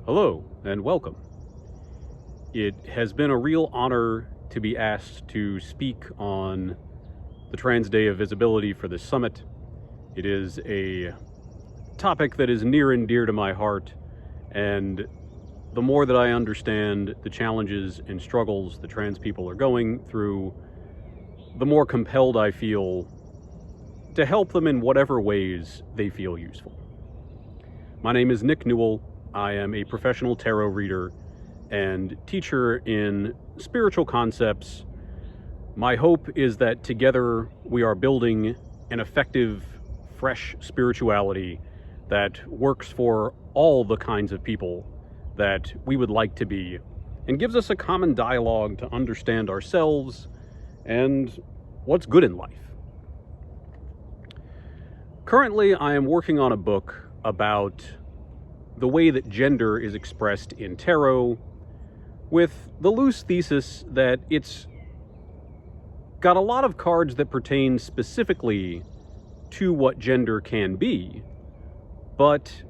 Hello and welcome. It has been a real honor to be asked to speak on the Trans Day of Visibility for this summit. It is a topic that is near and dear to my heart, and the more that I understand the challenges and struggles the trans people are going through, the more compelled I feel to help them in whatever ways they feel useful. My name is Nick Newell. I am a professional tarot reader and teacher in spiritual concepts. My hope is that together we are building an effective, fresh spirituality that works for all the kinds of people that we would like to be, and gives us a common dialogue to understand ourselves and what's good in life. Currently, I am working on a book about the way that gender is expressed in tarot, with the loose thesis that it's got a lot of cards that pertain specifically to what gender can be. But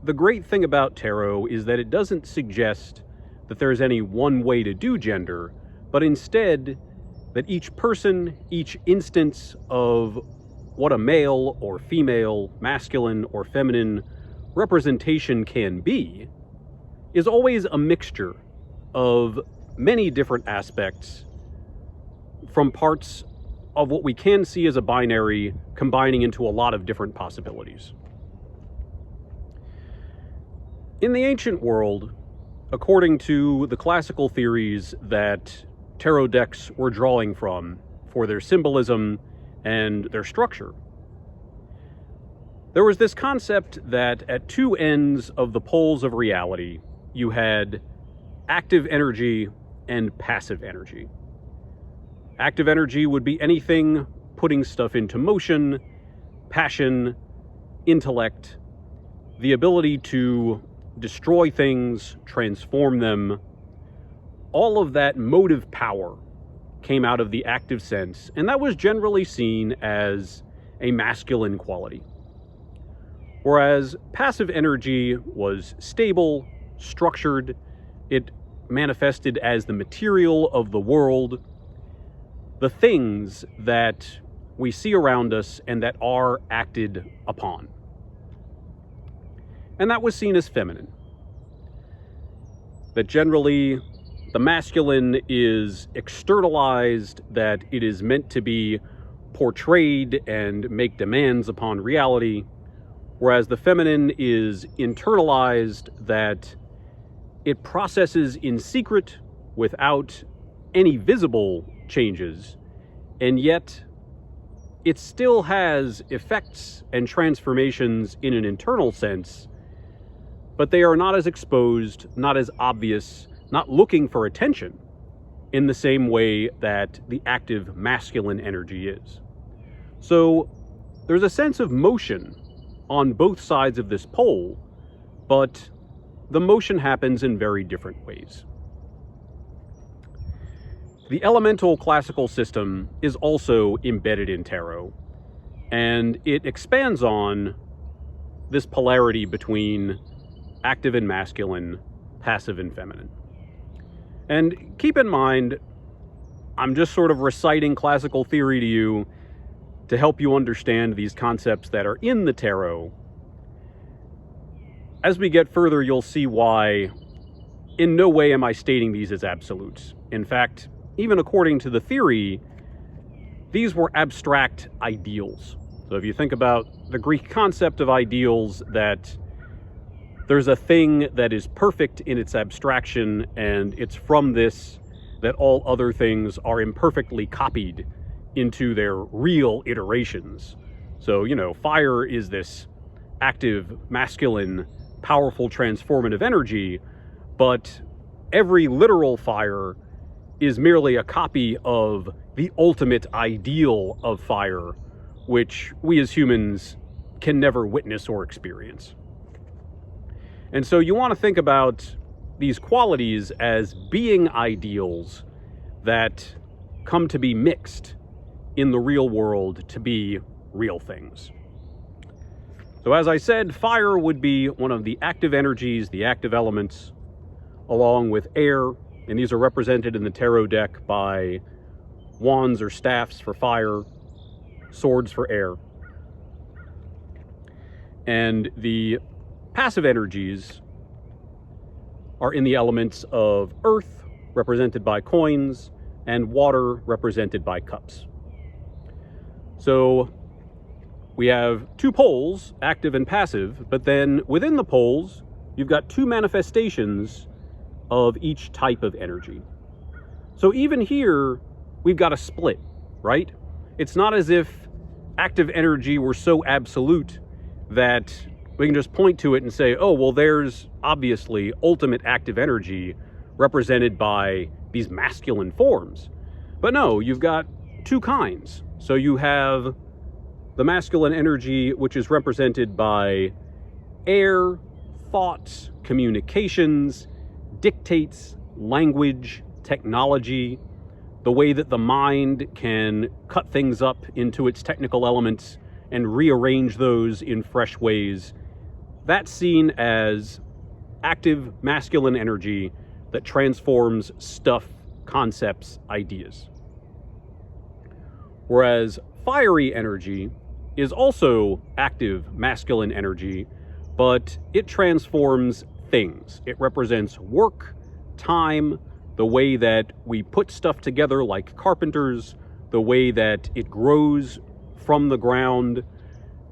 the great thing about tarot is that it doesn't suggest that there's any one way to do gender, but instead that each person, each instance of what a male or female, masculine or feminine representation can be, is always a mixture of many different aspects from parts of what we can see as a binary combining into a lot of different possibilities. In the ancient world, according to the classical theories that tarot decks were drawing from for their symbolism and their structure, there was this concept that at two ends of the poles of reality, you had active energy and passive energy. Active energy would be anything putting stuff into motion, passion, intellect, the ability to destroy things, transform them. All of that motive power came out of the active sense, and that was generally seen as a masculine quality. Whereas passive energy was stable, structured, it manifested as the material of the world, the things that we see around us and that are acted upon. And that was seen as feminine. That generally the masculine is externalized, that it is meant to be portrayed and make demands upon reality, whereas the feminine is internalized, that it processes in secret without any visible changes, and yet it still has effects and transformations in an internal sense, but they are not as exposed, not as obvious, not looking for attention in the same way that the active masculine energy is. So there's a sense of motion on both sides of this pole, but the motion happens in very different ways. The elemental classical system is also embedded in tarot, and it expands on this polarity between active and masculine, passive and feminine. And keep in mind, I'm just sort of reciting classical theory to you to help you understand these concepts that are in the tarot. As we get further, you'll see why in no way am I stating these as absolutes. In fact, even according to the theory, these were abstract ideals. So if you think about the Greek concept of ideals, that there's a thing that is perfect in its abstraction, and it's from this that all other things are imperfectly copied into their real iterations. So, fire is this active, masculine, powerful, transformative energy, but every literal fire is merely a copy of the ultimate ideal of fire, which we as humans can never witness or experience. And so you want to think about these qualities as being ideals that come to be mixed in the real world to be real things. So as I said, fire would be one of the active energies, the active elements, along with air, and these are represented in the tarot deck by wands or staffs for fire, swords for air. And the passive energies are in the elements of earth, represented by coins, and water, represented by cups. So we have two poles, active and passive, but then within the poles, you've got two manifestations of each type of energy. So even here, we've got a split, right? It's not as if active energy were so absolute that we can just point to it and say, oh, well, there's obviously ultimate active energy represented by these masculine forms. But no, you've got two kinds. So you have the masculine energy, which is represented by air, thoughts, communications, dictates, language, technology, the way that the mind can cut things up into its technical elements and rearrange those in fresh ways. That's seen as active masculine energy that transforms stuff, concepts, ideas. Whereas fiery energy is also active masculine energy, but it transforms things. It represents work, time, the way that we put stuff together like carpenters, the way that it grows from the ground,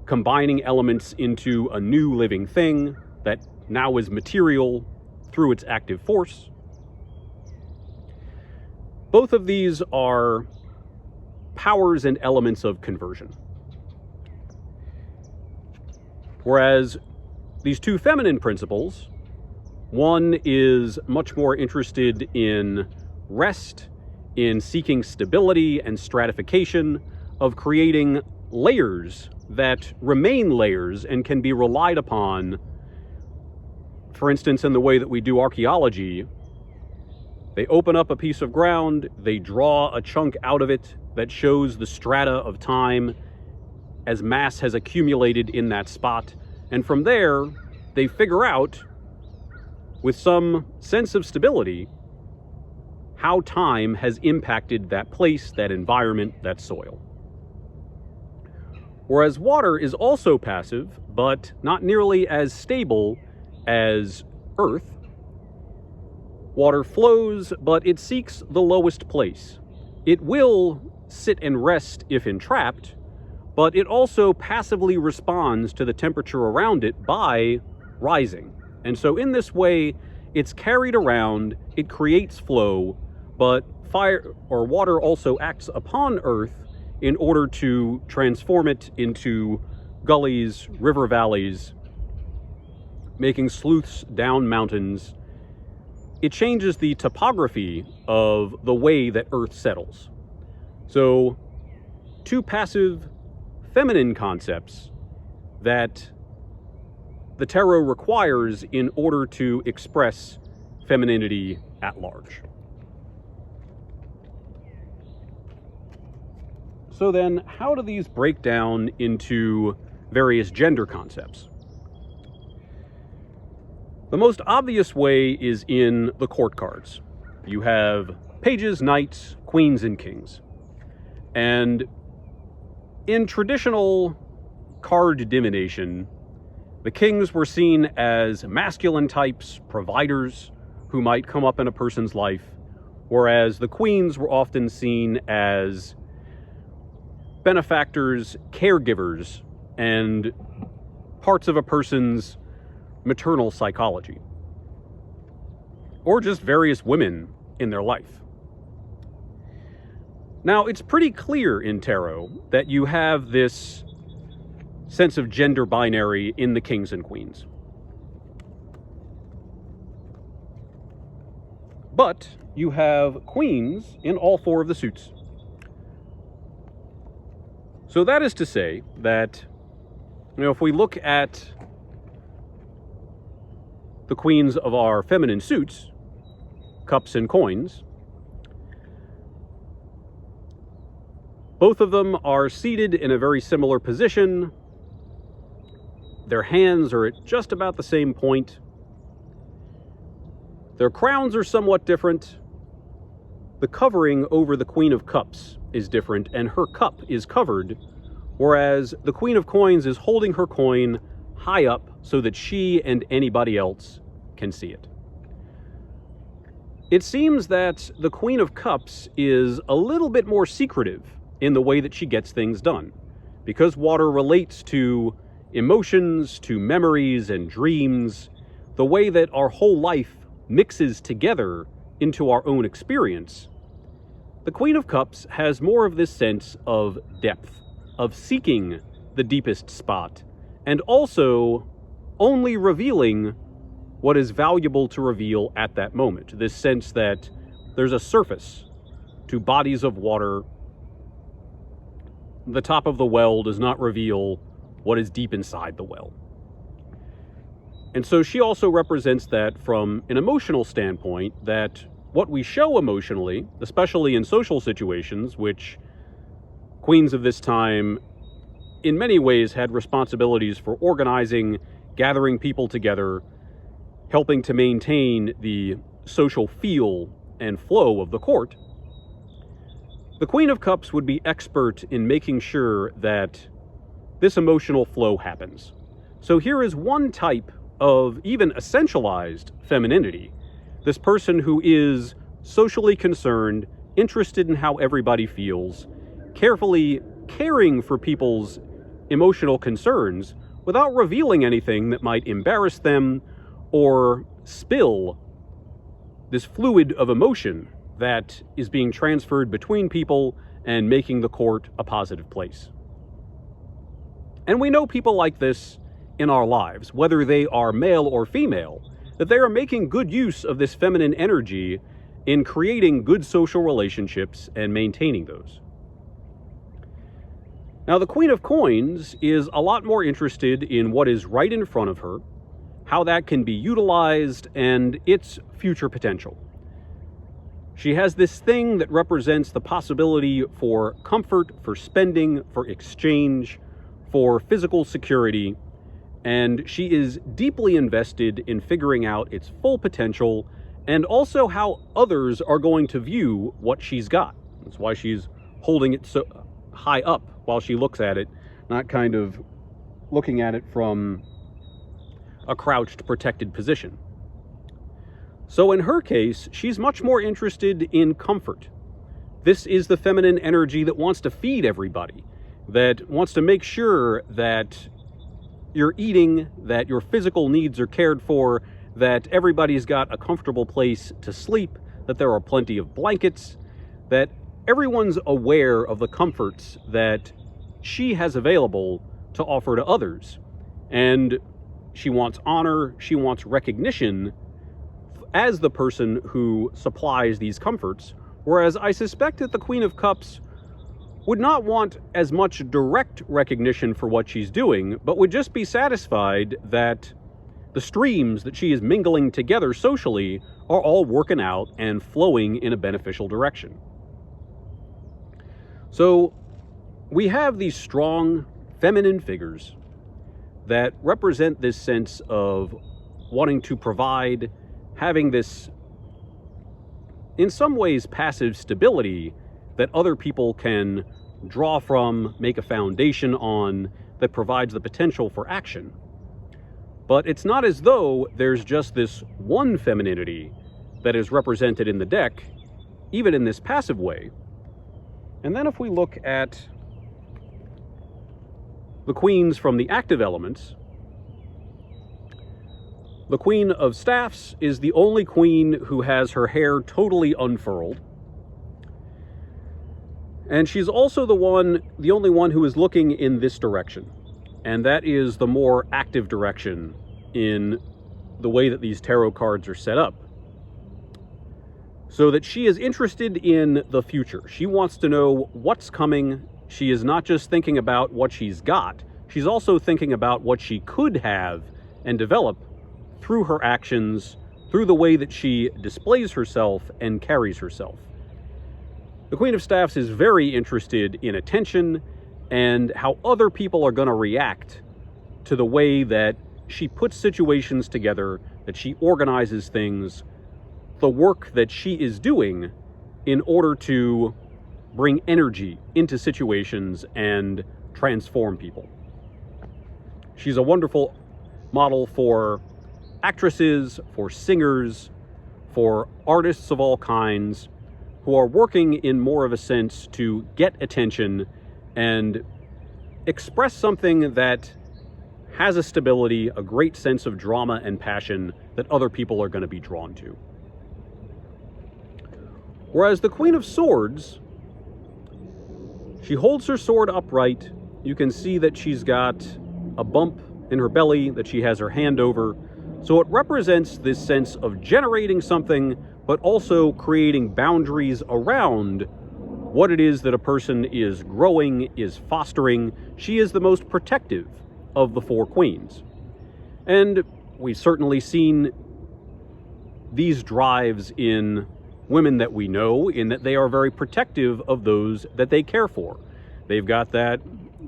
combining elements into a new living thing that now is material through its active force. Both of these are powers and elements of conversion. Whereas these two feminine principles, one is much more interested in rest, in seeking stability and stratification, of creating layers that remain layers and can be relied upon. For instance, in the way that we do archaeology, they open up a piece of ground, they draw a chunk out of it that shows the strata of time as mass has accumulated in that spot. And from there, they figure out, with some sense of stability, how time has impacted that place, that environment, that soil. Whereas water is also passive, but not nearly as stable as earth. Water flows, but it seeks the lowest place. It will sit and rest if entrapped, but it also passively responds to the temperature around it by rising. And so in this way, it's carried around, it creates flow, but fire or water also acts upon earth in order to transform it into gullies, river valleys, making sleuths down mountains. It changes the topography of the way that earth settles. So, two passive feminine concepts that the tarot requires in order to express femininity at large. So then, how do these break down into various gender concepts? The most obvious way is in the court cards. You have pages, knights, queens, and kings. And in traditional card divination, the kings were seen as masculine types, providers, who might come up in a person's life, whereas the queens were often seen as benefactors, caregivers, and parts of a person's maternal psychology, or just various women in their life. Now, it's pretty clear in tarot that you have this sense of gender binary in the kings and queens. But you have queens in all four of the suits. So that is to say that, if we look at the queens of our feminine suits, cups and coins, both of them are seated in a very similar position. Their hands are at just about the same point. Their crowns are somewhat different. The covering over the Queen of Cups is different, and her cup is covered, whereas the Queen of Coins is holding her coin high up so that she and anybody else can see it. It seems that the Queen of Cups is a little bit more secretive in the way that she gets things done, because water relates to emotions, to memories and dreams, the way that our whole life mixes together into our own experience. The Queen of Cups has more of this sense of depth, of seeking the deepest spot, and also only revealing what is valuable to reveal at that moment. This sense that there's a surface to bodies of water. The top of the well does not reveal what is deep inside the well. And so she also represents that from an emotional standpoint, that what we show emotionally, especially in social situations, which queens of this time in many ways had responsibilities for organizing, gathering people together, helping to maintain the social feel and flow of the court. The Queen of Cups would be expert in making sure that this emotional flow happens. So here is one type of even essentialized femininity. This person who is socially concerned, interested in how everybody feels, carefully caring for people's emotional concerns without revealing anything that might embarrass them or spill this fluid of emotion that is being transferred between people and making the court a positive place. And we know people like this in our lives, whether they are male or female, that they are making good use of this feminine energy in creating good social relationships and maintaining those. Now, the Queen of Coins is a lot more interested in what is right in front of her, how that can be utilized, and its future potential. She has this thing that represents the possibility for comfort, for spending, for exchange, for physical security, and she is deeply invested in figuring out its full potential and also how others are going to view what she's got. That's why she's holding it so high up while she looks at it, not kind of looking at it from a crouched, protected position. So in her case, she's much more interested in comfort. This is the feminine energy that wants to feed everybody, that wants to make sure that you're eating, that your physical needs are cared for, that everybody's got a comfortable place to sleep, that there are plenty of blankets, that everyone's aware of the comforts that she has available to offer to others. And she wants honor, she wants recognition as the person who supplies these comforts, whereas I suspect that the Queen of Cups would not want as much direct recognition for what she's doing, but would just be satisfied that the streams that she is mingling together socially are all working out and flowing in a beneficial direction. So we have these strong feminine figures that represent this sense of wanting to provide, having this, in some ways, passive stability that other people can draw from, make a foundation on, that provides the potential for action. But it's not as though there's just this one femininity that is represented in the deck, even in this passive way. And then if we look at the queens from the active elements, the Queen of Staffs is the only queen who has her hair totally unfurled. And she's also the only one who is looking in this direction. And that is the more active direction in the way that these tarot cards are set up. So that she is interested in the future. She wants to know what's coming. She is not just thinking about what she's got. She's also thinking about what she could have and develop through her actions, through the way that she displays herself and carries herself. The Queen of Staffs is very interested in attention and how other people are going to react to the way that she puts situations together, that she organizes things, the work that she is doing in order to bring energy into situations and transform people. She's a wonderful model for actresses, for singers, for artists of all kinds who are working in more of a sense to get attention and express something that has a stability, a great sense of drama and passion that other people are going to be drawn to. Whereas the Queen of Swords, she holds her sword upright. You can see that she's got a bump in her belly that she has her hand over. So it represents this sense of generating something, but also creating boundaries around what it is that a person is growing, is fostering. She is the most protective of the four queens. And we've certainly seen these drives in women that we know, in that they are very protective of those that they care for. They've got that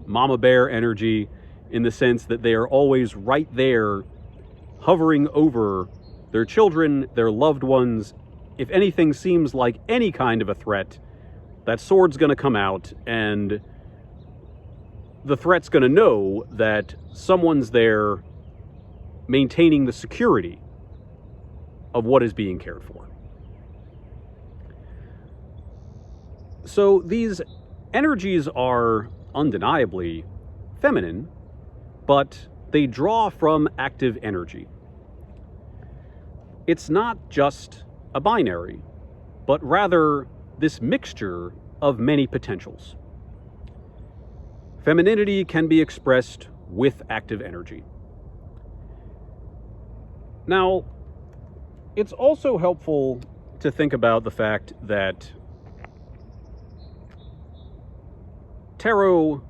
mama bear energy in the sense that they are always right there, hovering over their children, their loved ones. If anything seems like any kind of a threat, that sword's going to come out, and the threat's going to know that someone's there maintaining the security of what is being cared for. So these energies are undeniably feminine, but they draw from active energy. It's not just a binary, but rather this mixture of many potentials. Femininity can be expressed with active energy. Now, it's also helpful to think about the fact that tarot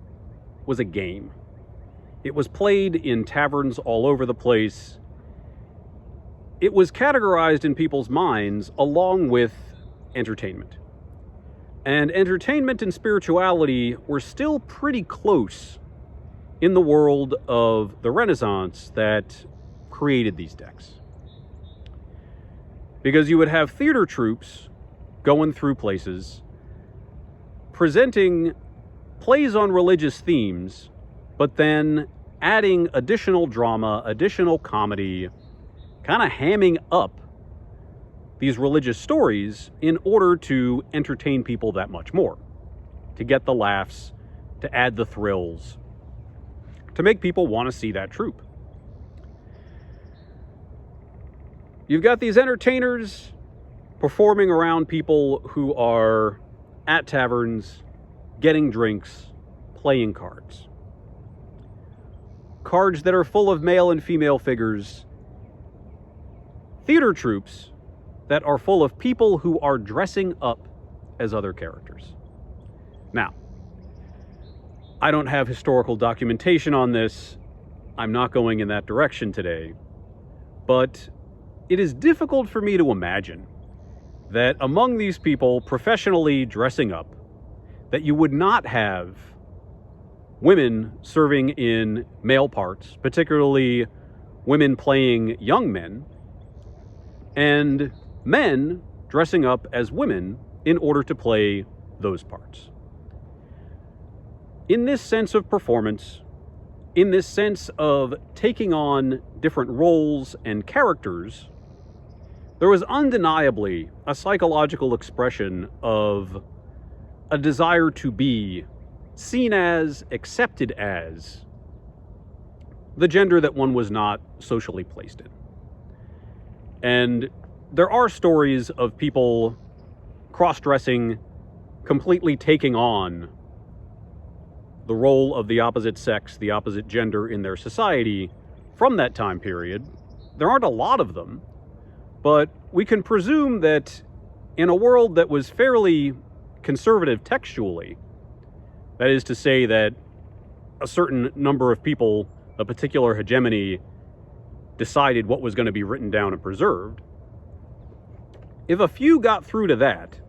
was a game. It was played in taverns all over the place. It was categorized in people's minds along with entertainment. And entertainment and spirituality were still pretty close in the world of the Renaissance that created these decks. Because you would have theater troupes going through places, presenting plays on religious themes, but then adding additional drama, additional comedy, kind of hamming up these religious stories in order to entertain people that much more, to get the laughs, to add the thrills, to make people want to see that troupe. You've got these entertainers performing around people who are at taverns, getting drinks, playing cards. Cards that are full of male and female figures. Theater troupes that are full of people who are dressing up as other characters. Now, I don't have historical documentation on this. I'm not going in that direction today. But it is difficult for me to imagine that among these people professionally dressing up, that you would not have women serving in male parts, particularly women playing young men, and men dressing up as women in order to play those parts. In this sense of performance, in this sense of taking on different roles and characters, there was undeniably a psychological expression of a desire to be seen as, accepted as, the gender that one was not socially placed in. And there are stories of people cross-dressing, completely taking on the role of the opposite sex, the opposite gender in their society from that time period. There aren't a lot of them, but we can presume that in a world that was fairly conservative textually, that is to say that a certain number of people, a particular hegemony, decided what was going to be written down and preserved. If a few got through to that,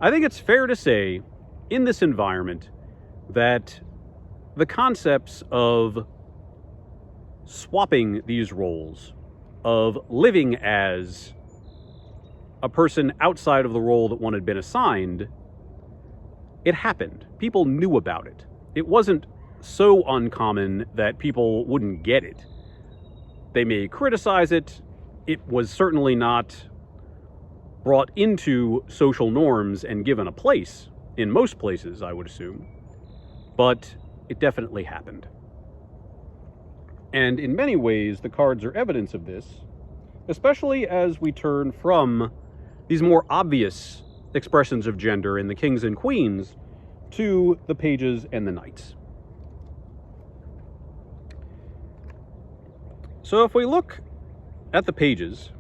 I think it's fair to say, in this environment, that the concepts of swapping these roles of living as a person outside of the role that one had been assigned, it happened. People knew about it. It wasn't so uncommon that people wouldn't get it. They may criticize it. It was certainly not brought into social norms and given a place in most places, I would assume. But it definitely happened. And in many ways, the cards are evidence of this, especially as we turn from these more obvious expressions of gender in the kings and queens to the pages and the knights. So if we look at the pages,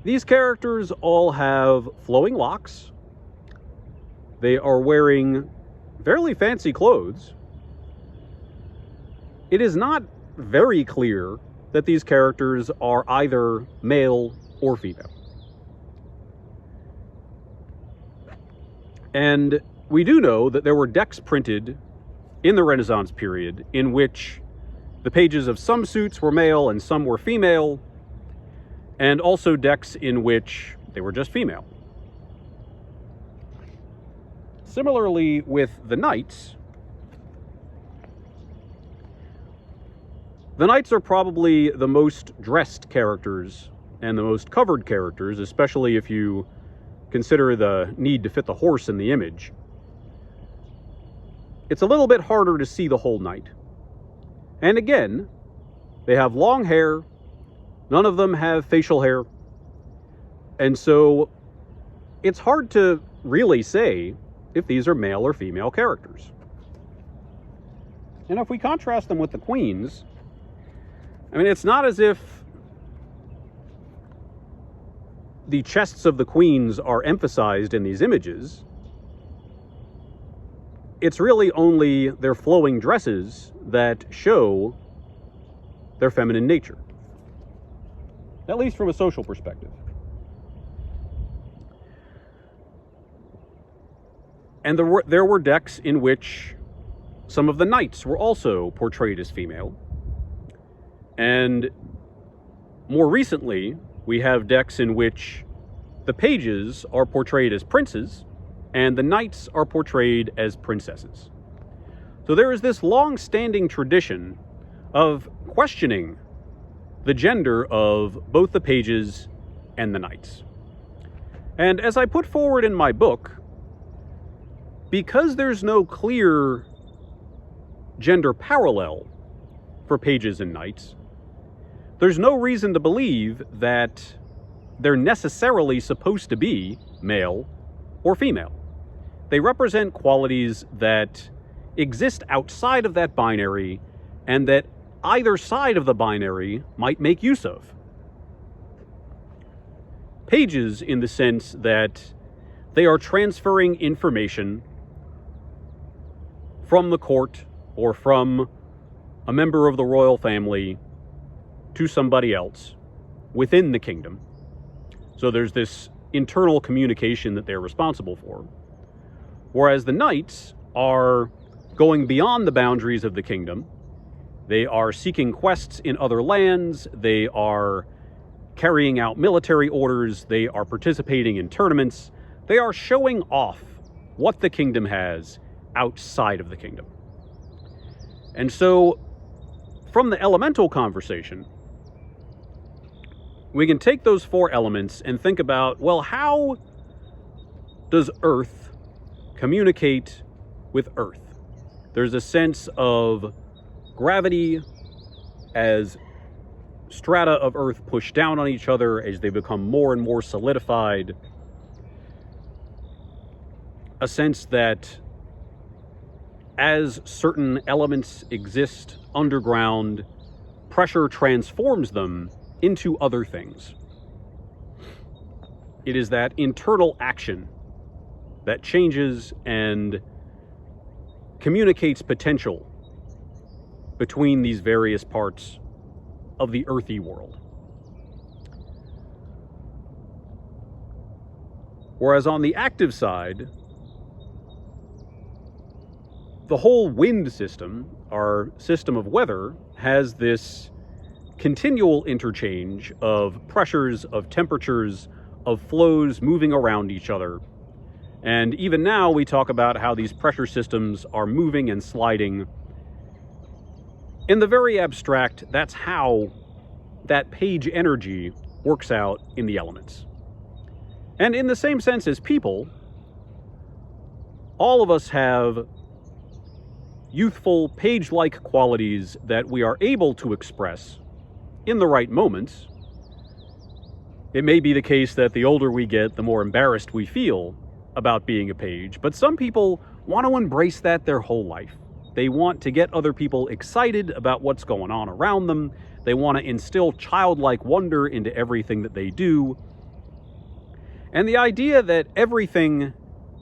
these characters all have flowing locks. They are wearing fairly fancy clothes. It is not very clear that these characters are either male or female. And we do know that there were decks printed in the Renaissance period in which the pages of some suits were male and some were female, and also decks in which they were just female. Similarly with the knights, the knights are probably the most dressed characters and the most covered characters, especially if you consider the need to fit the horse in the image. It's a little bit harder to see the whole knight. And again, they have long hair. None of them have facial hair. And so it's hard to really say if these are male or female characters. And if we contrast them with the queens, I mean, it's not as if the chests of the queens are emphasized in these images. It's really only their flowing dresses that show their feminine nature, at least from a social perspective. And there were decks in which some of the knights were also portrayed as female. And more recently, we have decks in which the pages are portrayed as princes and the knights are portrayed as princesses. So there is this long-standing tradition of questioning the gender of both the pages and the knights. And as I put forward in my book, because there's no clear gender parallel for pages and knights, there's no reason to believe that they're necessarily supposed to be male or female. They represent qualities that exist outside of that binary and that either side of the binary might make use of. Pages, in the sense that they are transferring information from the court or from a member of the royal family to somebody else within the kingdom. So there's this internal communication that they're responsible for. Whereas the knights are going beyond the boundaries of the kingdom. They are seeking quests in other lands. They are carrying out military orders. They are participating in tournaments. They are showing off what the kingdom has outside of the kingdom. And so, from the elemental conversation, we can take those four elements and think about, well, how does Earth communicate with Earth? There's a sense of gravity as strata of Earth push down on each other as they become more and more solidified. A sense that as certain elements exist underground, pressure transforms them into other things. It is that internal action that changes and communicates potential between these various parts of the earthy world. Whereas on the active side, the whole wind system, our system of weather, has this continual interchange of pressures, of temperatures, of flows moving around each other. And even now we talk about how these pressure systems are moving and sliding. In the very abstract, that's how that page energy works out in the elements. And in the same sense as people, all of us have youthful, page-like qualities that we are able to express in the right moments. It may be the case that the older we get, the more embarrassed we feel about being a page, but some people want to embrace that their whole life. They want to get other people excited about what's going on around them. They want to instill childlike wonder into everything that they do. And the idea that everything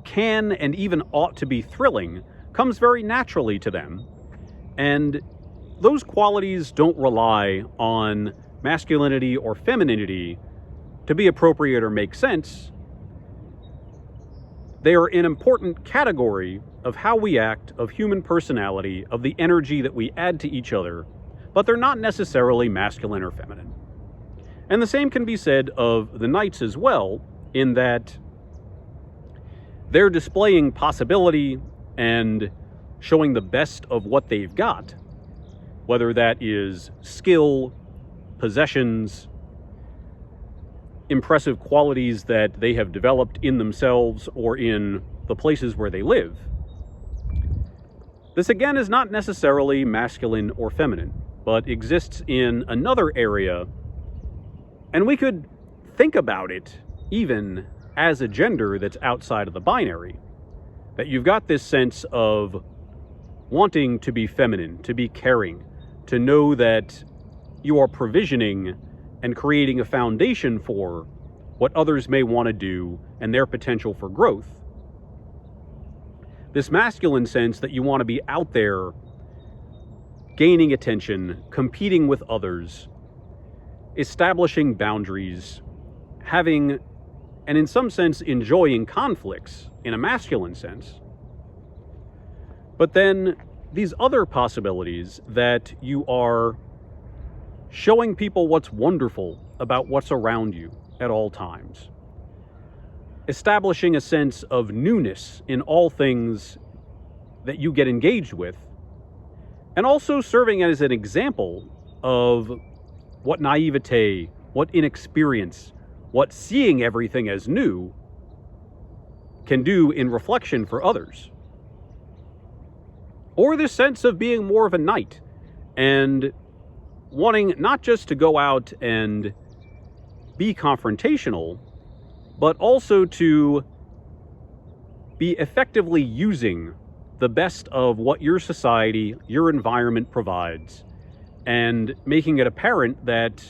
can and even ought to be thrilling comes very naturally to them. And those qualities don't rely on masculinity or femininity to be appropriate or make sense. They are an important category of how we act, of human personality, of the energy that we add to each other, but they're not necessarily masculine or feminine. And the same can be said of the knights as well, in that they're displaying possibility and showing the best of what they've got, whether that is skill, possessions, impressive qualities that they have developed in themselves or in the places where they live. This again is not necessarily masculine or feminine, but exists in another area, and we could think about it even as a gender that's outside of the binary. That you've got this sense of wanting to be feminine, to be caring, to know that you are provisioning and creating a foundation for what others may want to do and their potential for growth. This masculine sense that you want to be out there, gaining attention, competing with others, establishing boundaries, having, and in some sense enjoying conflicts in a masculine sense. But then these other possibilities that you are showing people what's wonderful about what's around you at all times. Establishing a sense of newness in all things that you get engaged with, and also serving as an example of what naivete, what inexperience, what seeing everything as new can do in reflection for others. Or this sense of being more of a knight and wanting not just to go out and be confrontational, but also to be effectively using the best of what your society, your environment provides, and making it apparent that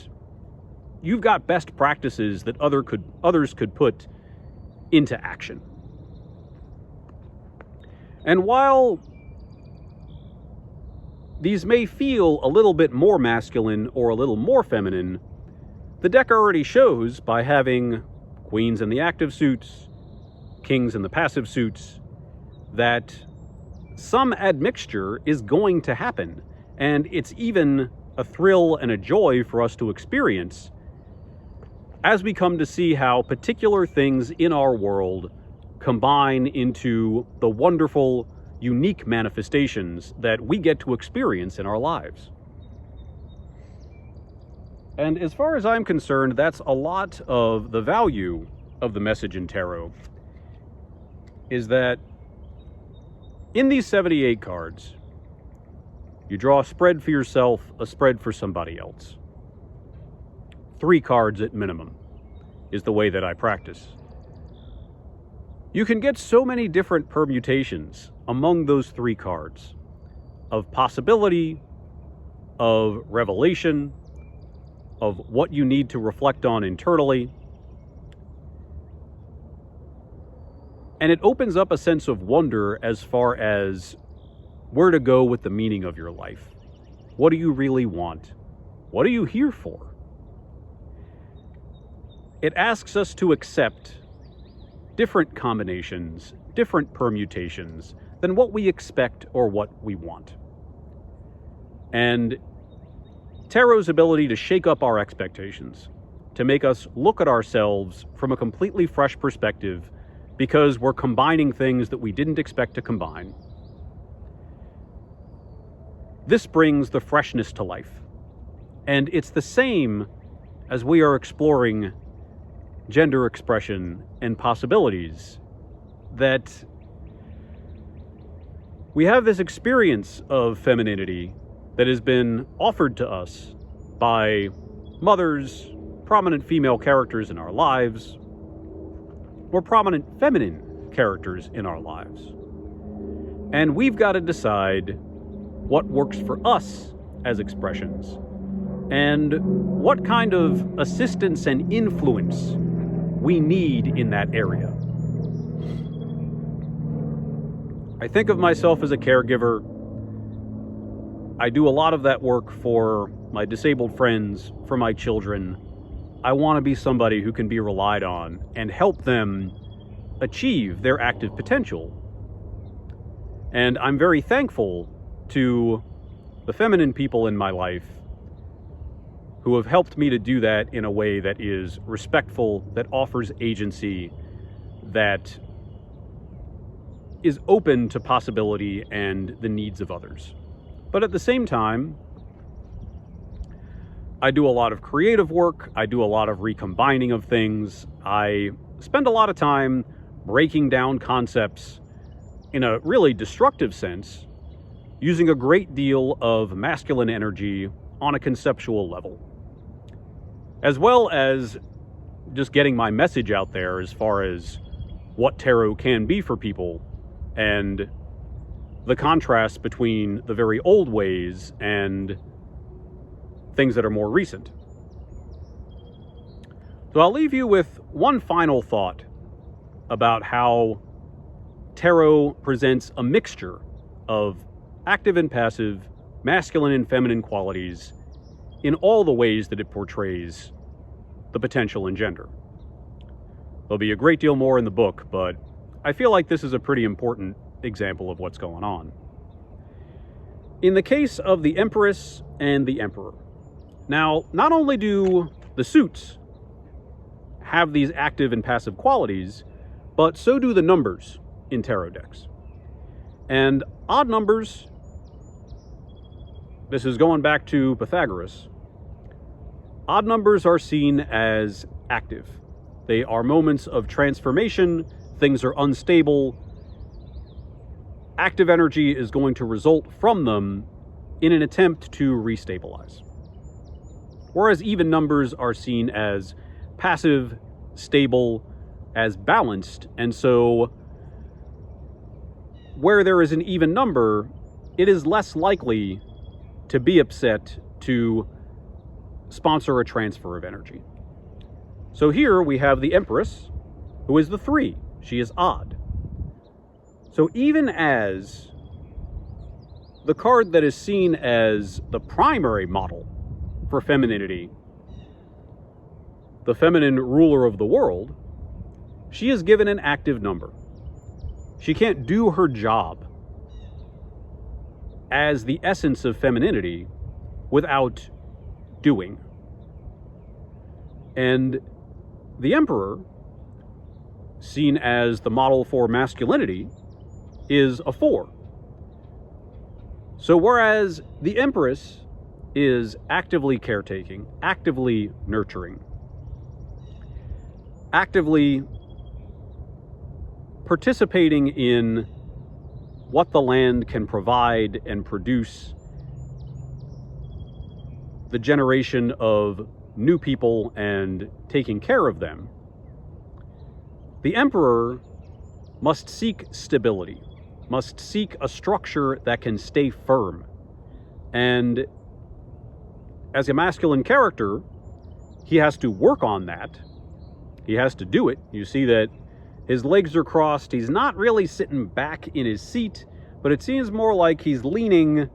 you've got best practices that others could put into action. And while these may feel a little bit more masculine or a little more feminine, the deck already shows, by having queens in the active suits, kings in the passive suits, that some admixture is going to happen. And it's even a thrill and a joy for us to experience as we come to see how particular things in our world combine into the wonderful, unique manifestations that we get to experience in our lives. And as far as I'm concerned, that's a lot of the value of the message in tarot, is that in these 78 cards, you draw a spread for yourself, a spread for somebody else. 3 cards at minimum is the way that I practice. You can get so many different permutations among those 3 cards of possibility, of revelation, of what you need to reflect on internally. And it opens up a sense of wonder as far as where to go with the meaning of your life. What do you really want? What are you here for? It asks us to accept different combinations, different permutations, than what we expect or what we want. And tarot's ability to shake up our expectations, to make us look at ourselves from a completely fresh perspective because we're combining things that we didn't expect to combine. This brings the freshness to life. And it's the same as we are exploring gender expression and possibilities, that we have this experience of femininity that has been offered to us by mothers, prominent female characters in our lives, or prominent feminine characters in our lives. And we've got to decide what works for us as expressions, and what kind of assistance and influence we need in that area. I think of myself as a caregiver. I do a lot of that work for my disabled friends, for my children. I want to be somebody who can be relied on and help them achieve their active potential. And I'm very thankful to the feminine people in my life who have helped me to do that in a way that is respectful, that offers agency, that is open to possibility and the needs of others. But at the same time, I do a lot of creative work. I do a lot of recombining of things. I spend a lot of time breaking down concepts in a really destructive sense, using a great deal of masculine energy on a conceptual level, as well as just getting my message out there as far as what tarot can be for people and the contrast between the very old ways and things that are more recent. So I'll leave you with one final thought about how tarot presents a mixture of active and passive, masculine and feminine qualities in all the ways that it portrays the potential in gender. There'll be a great deal more in the book, but I feel like this is a pretty important example of what's going on. In the case of the Empress and the Emperor, now, not only do the suits have these active and passive qualities, but so do the numbers in tarot decks. And odd numbers, this is going back to Pythagoras, odd numbers are seen as active. They are moments of transformation, things are unstable. Active energy is going to result from them in an attempt to restabilize. Whereas even numbers are seen as passive, stable, as balanced, and so where there is an even number, it is less likely to be upset to sponsor a transfer of energy. So here we have the Empress, who is the 3. She is odd. So even as the card that is seen as the primary model for femininity, the feminine ruler of the world, she is given an active number. She can't do her job as the essence of femininity without doing. And the Emperor, seen as the model for masculinity, is a 4. So whereas the Empress is actively caretaking, actively nurturing, actively participating in what the land can provide and produce, the generation of new people and taking care of them, the Emperor must seek stability, must seek a structure that can stay firm. And as a masculine character, he has to work on that. He has to do it. You see that his legs are crossed. He's not really sitting back in his seat, but it seems more like he's leaning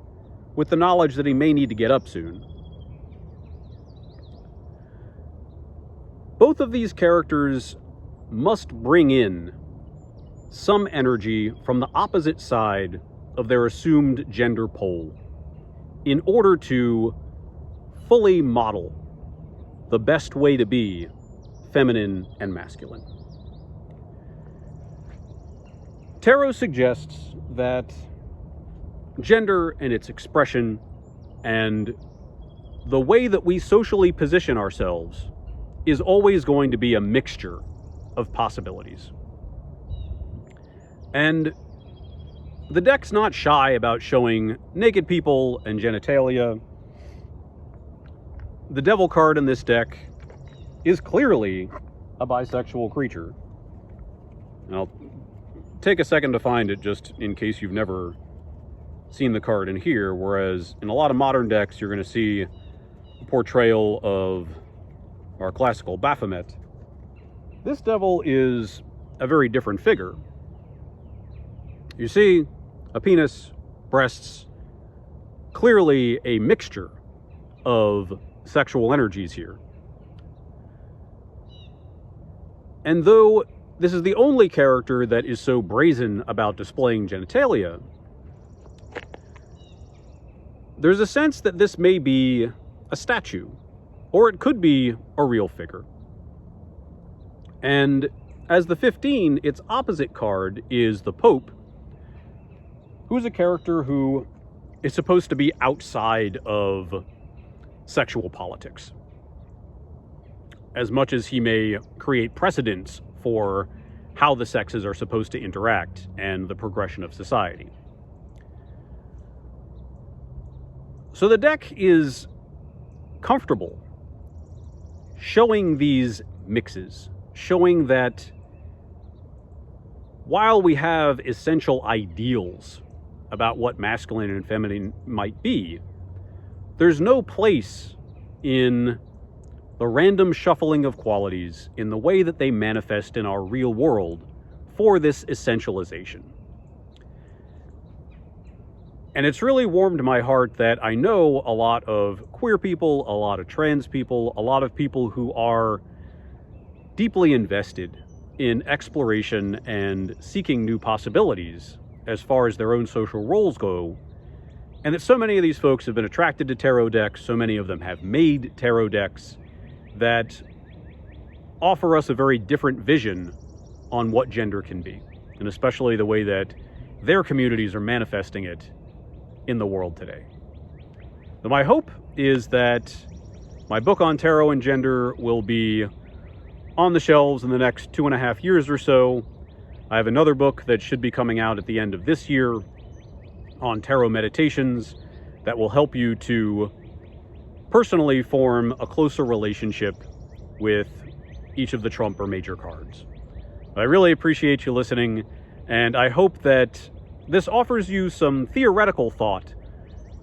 with the knowledge that he may need to get up soon. Both of these characters must bring in some energy from the opposite side of their assumed gender pole in order to fully model the best way to be feminine and masculine. Tarot suggests that gender and its expression and the way that we socially position ourselves is always going to be a mixture of possibilities. And the deck's not shy about showing naked people and genitalia. The devil card in this deck is clearly a bisexual creature. And I'll take a second to find it just in case you've never seen the card in here, whereas in a lot of modern decks you're going to see a portrayal of our classical Baphomet. This devil is a very different figure. You see a penis, breasts, clearly a mixture of sexual energies here. And though this is the only character that is so brazen about displaying genitalia, there's a sense that this may be a statue, or it could be a real figure. And as the 15, its opposite card is the Pope, who's a character who is supposed to be outside of sexual politics, as much as he may create precedents for how the sexes are supposed to interact and the progression of society. So the deck is comfortable showing these mixes, showing that while we have essential ideals about what masculine and feminine might be, there's no place in the random shuffling of qualities in the way that they manifest in our real world for this essentialization. And it's really warmed my heart that I know a lot of queer people, a lot of trans people, a lot of people who are deeply invested in exploration and seeking new possibilities as far as their own social roles go, and that so many of these folks have been attracted to tarot decks, so many of them have made tarot decks that offer us a very different vision on what gender can be, and especially the way that their communities are manifesting it in the world today. Now, my hope is that my book on tarot and gender will be on the shelves in the next 2.5 years or so. I have another book that should be coming out at the end of this year on tarot meditations that will help you to personally form a closer relationship with each of the Trump or major cards. But I really appreciate you listening, and I hope that this offers you some theoretical thought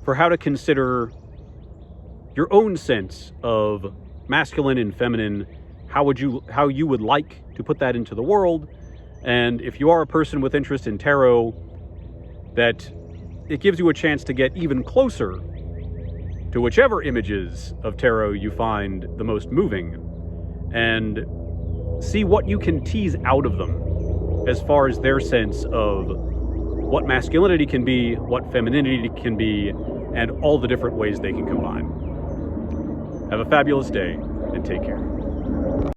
for how to consider your own sense of masculine and feminine, how you would like to put that into the world. And if you are a person with interest in tarot, that it gives you a chance to get even closer to whichever images of tarot you find the most moving, and see what you can tease out of them as far as their sense of what masculinity can be, what femininity can be, and all the different ways they can combine. Have a fabulous day, and take care.